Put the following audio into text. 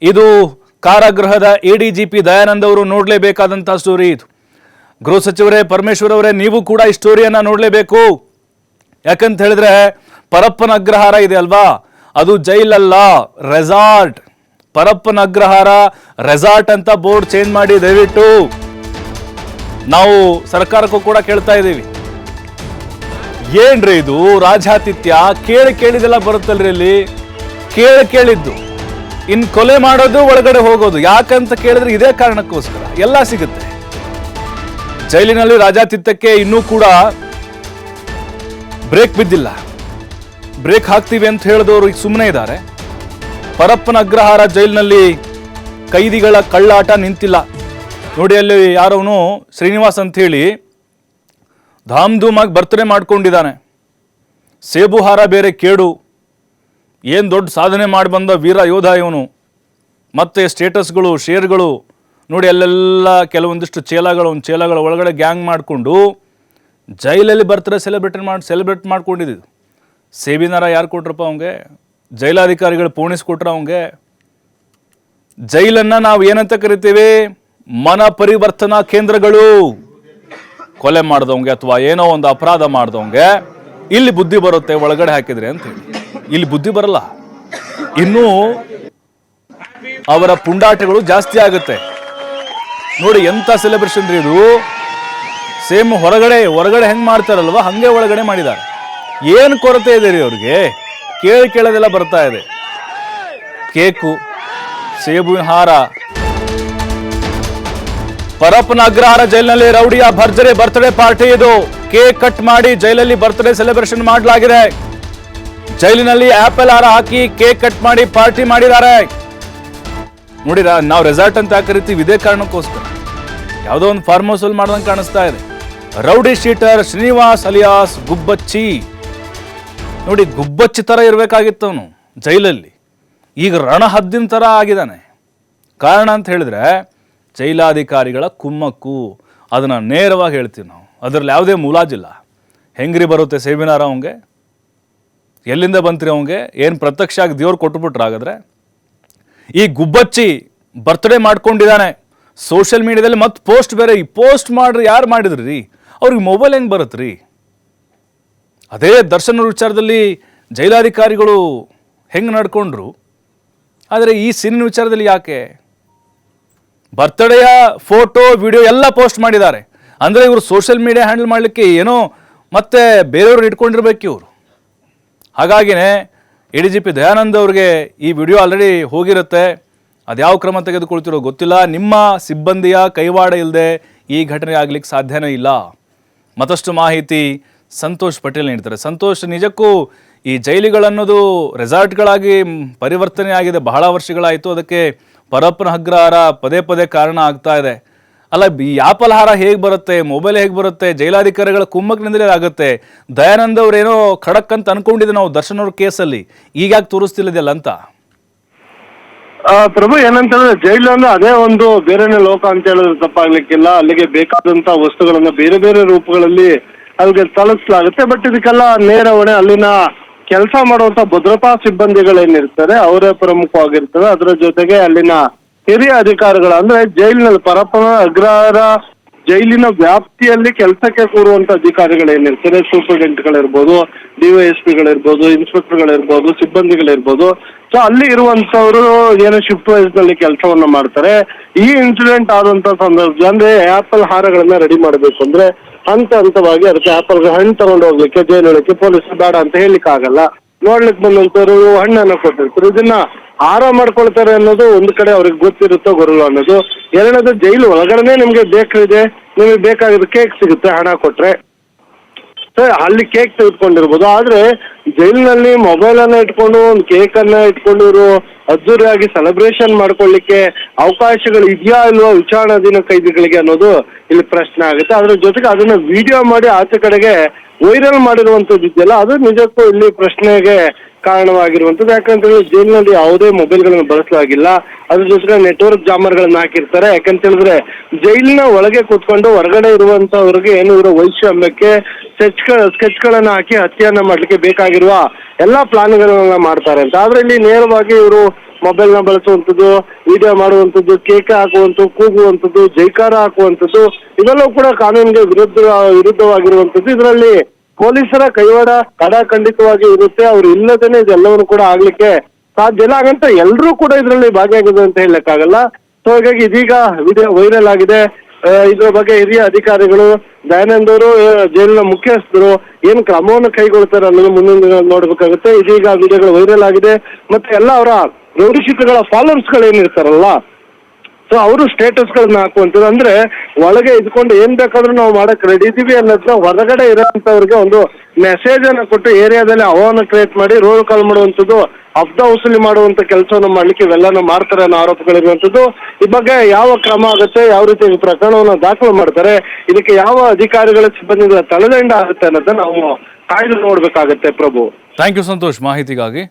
ಇದು ಕಾರಾಗೃಹದ ಎಡಿಜಿಪಿ ದಯಾನಂದ್ ಅವರು ನೋಡಲೇಬೇಕಾದಂತಹ ಸ್ಟೋರಿ. ಇದು ಗೃಹ ಸಚಿವರೇ, ಪರಮೇಶ್ವರ್ ಅವರೇ, ನೀವು ಕೂಡ ಈ ಸ್ಟೋರಿಯನ್ನ ನೋಡಲೇಬೇಕು. ಯಾಕಂತ ಹೇಳಿದ್ರೆ ಪರಪ್ಪನ ಅಗ್ರಹಾರ ಇದೆ ಅಲ್ವಾ, ಅದು ಜೈಲಲ್ಲ, ರೆಸಾರ್ಟ್. ಪರಪ್ಪನ ಅಗ್ರಹಾರ ರೆಸಾರ್ಟ್ ಅಂತ ಬೋರ್ಡ್ ಚೇಂಜ್ ಮಾಡಿ ದಯವಿಟ್ಟು. ನಾವು ಸರ್ಕಾರಕ್ಕೂ ಕೂಡ ಕೇಳ್ತಾ ಇದ್ದೀವಿ, ಏನ್ರಿ ಇದು ರಾಜಾತಿಥ್ಯ? ಕೇಳಿದೆಲ್ಲ ಬರುತ್ತಲ್ರಿ ಇಲ್ಲಿ, ಕೇಳಿದ್ದು ಇನ್ ಕೊಲೆ ಮಾಡೋದು, ಒಳಗಡೆ ಹೋಗೋದು. ಯಾಕಂತ ಕೇಳಿದ್ರೆ ಇದೇ ಕಾರಣಕ್ಕೋಸ್ಕರ ಎಲ್ಲ ಸಿಗುತ್ತೆ. ಜೈಲಿನಲ್ಲಿ ರಾಜಾತಿಥ್ಯಕ್ಕೆ ಇನ್ನೂ ಕೂಡ ಬ್ರೇಕ್ ಬಿದ್ದಿಲ್ಲ. ಬ್ರೇಕ್ ಹಾಕ್ತೀವಿ ಅಂತ ಹೇಳಿದವರು ಈಗ ಸುಮ್ಮನೆ ಇದ್ದಾರೆ. ಪರಪ್ಪನ ಅಗ್ರಹಾರ ಜೈಲಿನಲ್ಲಿ ಕೈದಿಗಳ ಕಳ್ಳಾಟ ನಿಂತಿಲ್ಲ ನೋಡಿ. ಅಲ್ಲಿ ಯಾರವನು ಶ್ರೀನಿವಾಸ್ ಅಂತ ಹೇಳಿ ಧಾಮ್ ಧೂಮಾಗಿ ಬರ್ತಡೇ ಮಾಡ್ಕೊಂಡಿದ್ದಾನೆ. ಸೇಬು ಹಾರ ಬೇರೆ ಕೇಡು. ಏನು ದೊಡ್ಡ ಸಾಧನೆ ಮಾಡಿ ಬಂದ ವೀರ ಯೋಧ ಇವನು. ಮತ್ತೆ ಸ್ಟೇಟಸ್ಗಳು, ಶೇರ್ಗಳು ನೋಡಿ, ಅಲ್ಲೆಲ್ಲ ಕೆಲವೊಂದಿಷ್ಟು ಚೇಲಗಳ ಒಳಗಡೆ ಗ್ಯಾಂಗ್ ಮಾಡಿಕೊಂಡು ಜೈಲಲ್ಲಿ ಬರ್ತ್ಡೇ ಸೆಲೆಬ್ರೇಟ್ ಮಾಡ್ಕೊಂಡಿದ್ದು. ಸೇಬಿನಾರ ಯಾರು ಕೊಟ್ರಪ್ಪ ಅವಂಗೆ? ಜೈಲಾಧಿಕಾರಿಗಳು ಪೋಣಿಸ್ಕೊಟ್ರ ಅವಂಗೆ. ಜೈಲನ್ನು ನಾವು ಏನಂತ ಕರಿತೀವಿ? ಮನ ಪರಿವರ್ತನಾ ಕೇಂದ್ರಗಳು. ಕೊಲೆ ಮಾಡಿದವಂಗೆ ಅಥವಾ ಏನೋ ಒಂದು ಅಪರಾಧ ಮಾಡಿದವಂಗೆ ಇಲ್ಲಿ ಬುದ್ಧಿ ಬರುತ್ತೆ ಒಳಗಡೆ ಹಾಕಿದ್ರೆ ಅಂತ ಹೇಳಿ. ಇಲ್ಲಿ ಬುದ್ಧಿ ಬರಲ್ಲ, ಇನ್ನೂ ಅವರ ಪುಂಡಾಟಗಳು ಜಾಸ್ತಿ ಆಗುತ್ತೆ ನೋಡಿ. ಎಂತ ಸೆಲೆಬ್ರೇಷನ್ ರೀ ಇದು. ಸೇಮ್ ಹೊರಗಡೆ ಹೆಂಗ್ ಮಾಡ್ತಾರಲ್ವ ಹಂಗೆ ಒಳಗಡೆ ಮಾಡಿದ್ದಾರೆ. ಏನು ಕೊರತೆ ಇದೆ ರೀ ಅವ್ರಿಗೆ? ಕೇಳೋದೆಲ್ಲ ಬರ್ತಾ ಇದೆ. ಕೇಕು, ಸೇಬುವಿನ ಹಾರ. ಪರಪ್ಪನ ಅಗ್ರಹಾರ ಜೈಲಿನಲ್ಲಿ ರೌಡಿಯ ಭರ್ಜರಿ ಬರ್ತ್ಡೇ ಪಾರ್ಟಿ. ಇದು ಕೇಕ್ ಕಟ್ ಮಾಡಿ ಜೈಲಲ್ಲಿ ಬರ್ತ್ಡೇ ಸೆಲೆಬ್ರೇಷನ್ ಮಾಡಲಾಗಿದೆ. ಜೈಲಿನಲ್ಲಿ ಆಪಲ್ ಹಾರ ಹಾಕಿ ಕೇಕ್ ಕಟ್ ಮಾಡಿ ಪಾರ್ಟಿ ಮಾಡಿದ್ದಾರೆ ನೋಡಿ. ನಾವು ರೆಸಾರ್ಟ್ ಅಂತ ಕರಿತೀವಿ ಇದೇ ಕಾರಣಕ್ಕೋಸ್ಕರ. ಯಾವುದೋ ಒಂದು ಫಾರ್ಮ್ ಹೌಸ್ ಅಲ್ಲಿ ಮಾಡ್ದಂಗೆ ಕಾಣಿಸ್ತಾ ಇದೆ. ರೌಡಿ ಶೀಟರ್ ಶ್ರೀನಿವಾಸ್ ಅಲಿಯಾಸ್ ಗುಬ್ಬಚ್ಚಿ ನೋಡಿ. ಗುಬ್ಬಚ್ಚಿ ತರ ಇರಬೇಕಾಗಿತ್ತು ಅವನು ಜೈಲಲ್ಲಿ. ಈಗ ರಣಹದ್ದಿನ ತರ ಆಗಿದ್ದಾನೆ. ಕಾರಣ ಅಂತ ಹೇಳಿದ್ರೆ ಜೈಲಾಧಿಕಾರಿಗಳ ಕುಮ್ಮಕ್ಕು. ಅದನ್ನ ನೇರವಾಗಿ ಹೇಳ್ತೀವಿ ನಾವು. ಅದರಲ್ಲಿ ಯಾವುದೇ ಮುಲಾಜಿಲ್ಲ. ಹೆಂಗ್ರಿ ಬರುತ್ತೆ ಸೇಬಿನಾರ ಅವಂಗೆ? ಎಲ್ಲಿಂದ ಬಂತ್ರಿ ಅವಂಗೆ? ಏನು ಪ್ರತ್ಯಕ್ಷ ಆಗಿ ದೇವ್ರು ಕೊಟ್ಬಿಟ್ರೆ ಹಾಗಾದ್ರೆ? ಈ ಗುಬ್ಬಚ್ಚಿ ಬರ್ತ್ಡೇ ಮಾಡ್ಕೊಂಡಿದ್ದಾನೆ ಸೋಷಿಯಲ್ ಮೀಡಿಯಾದಲ್ಲಿ. ಮತ್ತೆ ಪೋಸ್ಟ್ ಬೇರೆ. ಈ ಪೋಸ್ಟ್ ಮಾಡ್ರಿ ಯಾರು ಮಾಡಿದ್ರಿ ರೀ? ಅವ್ರಿಗೆ ಮೊಬೈಲ್ ಹೆಂಗೆ ಬರುತ್ತೆ ರೀ? ಅದೇ ದರ್ಶನ್ ವಿಚಾರದಲ್ಲಿ ಜೈಲಾಧಿಕಾರಿಗಳು ಹೆಂಗೆ ನಡ್ಕೊಂಡ್ರು, ಆದರೆ ಈ ಸಿನಿಮಾ ವಿಚಾರದಲ್ಲಿ ಯಾಕೆ? ಬರ್ತ್ಡೇಯ ಫೋಟೋ, ವಿಡಿಯೋ ಎಲ್ಲ ಪೋಸ್ಟ್ ಮಾಡಿದ್ದಾರೆ. ಅಂದರೆ ಇವರು ಸೋಷಿಯಲ್ ಮೀಡಿಯಾ ಹ್ಯಾಂಡಲ್ ಮಾಡಲಿಕ್ಕೆ ಏನೋ ಮತ್ತೆ ಬೇರೆಯವ್ರು ಇಟ್ಕೊಂಡಿರ್ಬೇಕು ಇವರು. ಹಾಗಾಗಿನೇ ಎಡಿಜಿಪಿ ದಯಾನಂದ್ ಅವ್ರಿಗೆ ಈ ವಿಡಿಯೋ ಆಲ್ರೆಡಿ ಹೋಗಿರುತ್ತೆ. ಅದ್ಯಾವ ಕ್ರಮ ತೆಗೆದುಕೊಳ್ತಿರೋ ಗೊತ್ತಿಲ್ಲ. ನಿಮ್ಮ ಸಿಬ್ಬಂದಿಯ ಕೈವಾಡ ಇಲ್ಲದೆ ಈ ಘಟನೆ ಆಗ್ಲಿಕ್ಕೆ ಸಾಧ್ಯನೇ ಇಲ್ಲ. ಮತ್ತಷ್ಟು ಮಾಹಿತಿ ಸಂತೋಷ್ ಪಟೇಲ್ ನೀಡ್ತಾರೆ. ಸಂತೋಷ್, ನಿಜಕ್ಕೂ ಈ ಜೈಲಿಗಳನ್ನೋದು ರೆಸಾರ್ಟ್ಗಳಾಗಿ ಪರಿವರ್ತನೆ ಆಗಿದೆ, ಬಹಳ ವರ್ಷಗಳಾಯಿತು. ಅದಕ್ಕೆ ಪರಪ್ಪನ ಅಗ್ರಹಾರ ಪದೇ ಕಾರಣ ಆಗ್ತಾ ಇದೆ. ಅಲ್ಲ, ಈ ಆಪಲ್ ಹಾರ ಹೇಗೆ ಬರುತ್ತೆ, ಮೊಬೈಲ್ ಹೇಗೆ ಬರುತ್ತೆ? ಜೈಲಾಧಿಕಾರಿಗಳ ಕುಮ್ಮಕ್ನಿಂದಲೇ ಆಗುತ್ತೆ. ದಯಾನಂದ್ ಅವ್ರೇನೋ ಖಡಕ್ ಅಂತ ಅನ್ಕೊಂಡಿದ್ದೆ ನಾವು ದರ್ಶನ್ ಅವ್ರ ಕೇಸಲ್ಲಿ. ಈಗ ಯಾಕೆ ತೋರಿಸ್ತಿಲ್ಲದಲ್ಲ ಅಂತ? ಪ್ರಭು, ಏನಂತಂದ್ರೆ ಜೈಲು ಅಂದ್ರೆ ಅದೇ ಒಂದು ಬೇರೆನೇ ಲೋಕ ಅಂತ ಹೇಳಿದ್ರೆ ತಪ್ಪಾಗ್ಲಿಕ್ಕಿಲ್ಲ. ಅಲ್ಲಿಗೆ ಬೇಕಾದಂತ ವಸ್ತುಗಳನ್ನ ಬೇರೆ ಬೇರೆ ರೂಪಗಳಲ್ಲಿ ಅಲ್ಲಿಗೆ ತಲುಪಿಸಲಾಗುತ್ತೆ. ಬಟ್ ಇದಕ್ಕೆಲ್ಲ ನೇರ ಹೊಣೆ ಅಲ್ಲಿನ ಕೆಲಸ ಮಾಡುವಂತ ಭದ್ರತಾ ಸಿಬ್ಬಂದಿಗಳೇನಿರ್ತಾರೆ ಅವರೇ ಪ್ರಮುಖವಾಗಿರ್ತದೆ. ಅದರ ಜೊತೆಗೆ ಅಲ್ಲಿನ ಹಿರಿಯ ಅಧಿಕಾರಿಗಳು, ಅಂದ್ರೆ ಜೈಲಿನಲ್ಲಿ ಪರಪ್ಪನ ಅಗ್ರಹಾರ ಜೈಲಿನ ವ್ಯಾಪ್ತಿಯಲ್ಲಿ ಕೆಲಸಕ್ಕೆ ಕೂರುವಂತ ಅಧಿಕಾರಿಗಳೇನಿರ್ತಾರೆ, ಸೂಪರಿಂಟೆಂಟ್ಗಳಿರ್ಬೋದು, DYSPಗಳಿರ್ಬೋದು, ಇನ್ಸ್ಪೆಕ್ಟರ್ಗಳಿರ್ಬೋದು, ಸಿಬ್ಬಂದಿಗಳಿರ್ಬೋದು. ಸೊ ಅಲ್ಲಿ ಇರುವಂತವ್ರು ಏನೋ ಶಿಫ್ಟ್ ವೈಸ್ ನಲ್ಲಿ ಕೆಲಸವನ್ನ ಮಾಡ್ತಾರೆ. ಈ ಇನ್ಸಿಡೆಂಟ್ ಆದಂತ ಸಂದರ್ಭ ಅಂದ್ರೆ ಆಪಲ್ ಹಾರಗಳನ್ನ ರೆಡಿ ಮಾಡಬೇಕು ಅಂದ್ರೆ ಹಂತವಾಗಿ ಅದಕ್ಕೆ ಆಪಲ್ ಹಣ್ಣು ತಗೊಂಡು ಹೋಗ್ಲಿಕ್ಕೆ ಜೈಲೊಳಕ್ಕೆ ಪೊಲೀಸರು ಬೇಡ ಅಂತ ಹೇಳಿಕ್ ಆಗಲ್ಲ. ನೋಡ್ಲಿಕ್ಕೆ ಬಂದಂತವ್ರು ಹಣ್ಣನ್ನ ಕೊಟ್ಟಿರ್ತಾರೆ. ಇದನ್ನ ಹಾರ ಮಾಡ್ಕೊಳ್ತಾರೆ ಅನ್ನೋದು ಒಂದು ಕಡೆ ಅವ್ರಿಗೆ ಗೊತ್ತಿರುತ್ತೋ ಗೊರಲ್ಲ ಅನ್ನೋದು. ಎರಡನೇದು, ಜೈಲು ಒಳಗಡೆ ನಿಮ್ಗೆ ಬೇಕ್ರಿದೆ, ನಿಮಗೆ ಬೇಕಾಗಿರೋ ಕೇಕ್ ಸಿಗುತ್ತೆ ಹಣ ಕೊಟ್ರೆ. ಅಲ್ಲಿ ಕೇಕ್ ತೆಗೆದುಕೊಂಡಿರ್ಬೋದು. ಆದ್ರೆ ಜೈಲಿನಲ್ಲಿ ಮೊಬೈಲ್ ಅನ್ನ ಇಟ್ಕೊಂಡು ಒಂದು ಕೇಕ್ ಅನ್ನ ಇಟ್ಕೊಂಡು ಇವರು ಅದ್ದೂರಿಯಾಗಿ ಸೆಲೆಬ್ರೇಷನ್ ಮಾಡ್ಕೊಳ್ಳಿಕ್ಕೆ ಅವಕಾಶಗಳು ಇದೆಯಾ ಇಲ್ವಾ ವಿಚಾರಣಾಧೀನ ಕೈದಿಗಳಿಗೆ ಅನ್ನೋದು ಇಲ್ಲಿ ಪ್ರಶ್ನೆ ಆಗುತ್ತೆ. ಅದ್ರ ಜೊತೆಗೆ ಅದನ್ನ ವಿಡಿಯೋ ಮಾಡಿ ಆಚೆ ಕಡೆಗೆ ವೈರಲ್ ಮಾಡಿರುವಂತದ್ದು ಇದೆಯಲ್ಲ, ಅದು ನಿಜಕ್ಕೂ ಇಲ್ಲಿ ಪ್ರಶ್ನೆಗೆ ಕಾರಣವಾಗಿರುವಂತದ್ದು. ಯಾಕಂತೇಳಿದ್ರೆ ಜೈಲಿನಲ್ಲಿ ಯಾವುದೇ ಮೊಬೈಲ್ಗಳನ್ನು ಬಳಸಲಾಗಿಲ್ಲ. ಅದ್ರ ಜೊತೆಗೆ ನೆಟ್ವರ್ಕ್ ಜಾಮರ್ಗಳನ್ನ ಹಾಕಿರ್ತಾರೆ. ಯಾಕಂತ ಹೇಳಿದ್ರೆ ಜೈಲಿನ ಒಳಗೆ ಕೂತ್ಕೊಂಡು ಹೊರಗಡೆ ಇರುವಂತವ್ರಿಗೆ ಏನು ಇರೋ ವೈಷಮ್ಯಕ್ಕೆ ಸ್ಕೆಚ್ಗಳನ್ನ ಹಾಕಿ ಹತ್ಯೆಯನ್ನ ಮಾಡ್ಲಿಕ್ಕೆ ಬೇಕಾಗಿರುವ ಎಲ್ಲಾ ಪ್ಲಾನ್ಗಳನ್ನ ಮಾಡ್ತಾರೆ ಅಂತ. ಆದ್ರೆ ಇಲ್ಲಿ ನೇರವಾಗಿ ಇವರು ಮೊಬೈಲ್ನ ಬಳಸುವಂಥದ್ದು, ವಿಡಿಯೋ ಮಾಡುವಂಥದ್ದು, ಕೇಕೆ ಹಾಕುವಂಥದ್ದು, ಕೂಗುವಂಥದ್ದು, ಜೈಕಾರ ಹಾಕುವಂಥದ್ದು ಇವೆಲ್ಲವೂ ಕೂಡ ಕಾನೂನಿಗೆ ವಿರುದ್ಧವಾಗಿರುವಂಥದ್ದು. ಇದರಲ್ಲಿ ಪೊಲೀಸರ ಕೈವಾಡ ಖಂಡಿತವಾಗಿ ಇರುತ್ತೆ. ಅವ್ರು ಇಲ್ಲದೇನೆ ಇದೆಲ್ಲವನ್ನು ಕೂಡ ಆಗ್ಲಿಕ್ಕೆ ಸಾಧ್ಯ ಇಲ್ಲ. ಹಾಗಂತ ಎಲ್ಲರೂ ಕೂಡ ಇದರಲ್ಲಿ ಭಾಗಿಯಾಗಿದೆ ಅಂತ ಹೇಳಕ್ಕಾಗಲ್ಲ. ಸೊ ಹಾಗಾಗಿ ಇದೀಗ ವಿಡಿಯೋ ವೈರಲ್ ಆಗಿದೆ. ಇದ್ರ ಬಗ್ಗೆ ಹಿರಿಯ ಅಧಿಕಾರಿಗಳು, ದಯಾನಂದ್ ಅವರು, ಜೈಲಿನ ಮುಖ್ಯಸ್ಥರು ಏನ್ ಕ್ರಮವನ್ನು ಕೈಗೊಳ್ತಾರೆ ಅನ್ನೋದು ಮುಂದಿನ ದಿನ ನೋಡ್ಬೇಕಾಗುತ್ತೆ. ಇದೀಗ ವಿಡಿಯೋಗಳು ವೈರಲ್ ಆಗಿದೆ. ಮತ್ತೆ ಎಲ್ಲ ಅವರ ರೌಡಿ ಶೀಟರ್ಗಳ ಫಾಲೋವರ್ಸ್ ಗಳು ಏನಿರ್ತಾರಲ್ಲ, ಸೊ ಅವರು ಸ್ಟೇಟಸ್ ಗಳನ್ನ ಹಾಕುವಂಥದ್ದು. ಅಂದ್ರೆ ಒಳಗೆ ಇದ್ಕೊಂಡು ಏನ್ ಬೇಕಾದ್ರೂ ನಾವು ಮಾಡಕ್ ರೆಡಿ ಇದೀವಿ ಅನ್ನೋದನ್ನ ಹೊರಗಡೆ ಇರೋಂಥವ್ರಿಗೆ ಒಂದು ಮೆಸೇಜ್ ಅನ್ನ ಕೊಟ್ಟು ಏರಿಯಾದಲ್ಲಿ ಅವಾನ ಕ್ರಿಯೇಟ್ ಮಾಡಿ ರೋಲ್ ಕಾಲ್ ಮಾಡುವಂಥದ್ದು, ಅಬ್ದ ವಸೂಲಿ ಮಾಡುವಂತ ಕೆಲಸವನ್ನು ಮಾಡ್ಲಿಕ್ಕೆ ಇವೆಲ್ಲನೂ ಮಾಡ್ತಾರೆ ಅನ್ನೋ ಆರೋಪಗಳಿರುವಂಥದ್ದು. ಈ ಬಗ್ಗೆ ಯಾವ ಕ್ರಮ ಆಗುತ್ತೆ, ಯಾವ ರೀತಿ ಪ್ರಕರಣವನ್ನು ದಾಖಲು ಮಾಡ್ತಾರೆ, ಇದಕ್ಕೆ ಯಾವ ಅಧಿಕಾರಿಗಳ ಸಿಬ್ಬಂದಿಗಳ ತಲೆದಂಡ ಆಗುತ್ತೆ ಅನ್ನೋದನ್ನ ನಾವು ಕಾಯ್ದು ನೋಡ್ಬೇಕಾಗತ್ತೆ. ಪ್ರಭು, ಥ್ಯಾಂಕ್ ಯು ಸಂತೋಷ್ ಮಾಹಿತಿಗಾಗಿ.